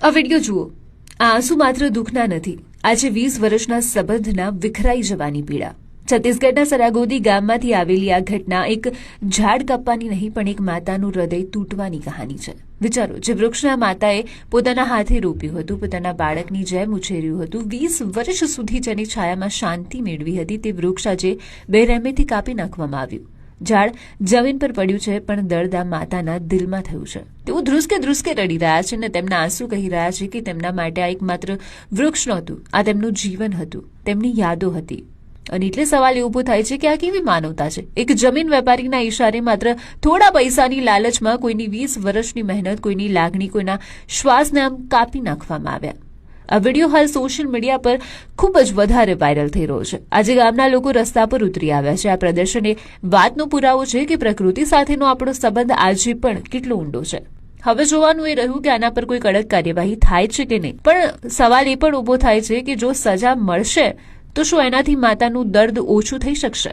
આ વિડીયો જુઓ. આ આંસુ માત્ર દુઃખના નથી, આજે 20 વર્ષના સંબંધના વિખરાઈ જવાની પીડા. છત્તીસગઢના સરાગોદી ગામમાંથી આવેલી આ ઘટના એક ઝાડ કાપવાની નહીં પણ એક માતાનું હૃદય તૂટવાની કહાની છે. વિચારો, જે વૃક્ષના માતાએ પોતાના હાથે રોપ્યું હતું, પોતાના બાળકની જેમ ઉછેર્યું હતું, 20 વર્ષ સુધી જેની છાયામાં શાંતિ મેળવી હતી, તે વૃક્ષ આજે બેરહેમીથી કાપી નાખવામાં આવ્યું. ઝાડ જમીન પર પડ્યું છે, પણ દર્દ આ માતાના દિલમાં થયું છે. તેઓ ધ્રુસકે ધ્રુસકે રડી રહ્યા છે અને તેમના આંસુ કહી રહ્યા છે કે તેમના માટે આ એકમાત્ર વૃક્ષ નહોતું, આ તેમનું જીવન હતું, તેમની યાદો હતી. અને એટલે સવાલ એ ઉભો થાય છે કે આ કેવી માનવતા છે? એક જમીન વેપારીના ઇશારે માત્ર થોડા પૈસાની લાલચમાં કોઈની 20 વર્ષની મહેનત, કોઈની લાગણી, કોઈના શ્વાસને આમ કાપી નાખવામાં આવ્યા. આ વિડીયો હાલ સોશિયલ મીડિયા પર ખૂબ જ વધારે વાયરલ થઈ રહ્યો છે. આજે ગામના લોકો રસ્તા પર ઉતરી આવ્યા છે. આ પ્રદર્શન એ વાતનો પુરાવો છે કે પ્રકૃતિ સાથેનો આપણો સંબંધ આજે પણ કેટલો ઊંડો છે. હવે જોવાનું એ રહ્યું કે આના પર કોઈ કડક કાર્યવાહી થાય છે કે નહીં. પણ સવાલ એ પણ ઉભો થાય છે કે જો સજા મળશે તો શું એનાથી માતાનું દર્દ ઓછું થઈ શકશે?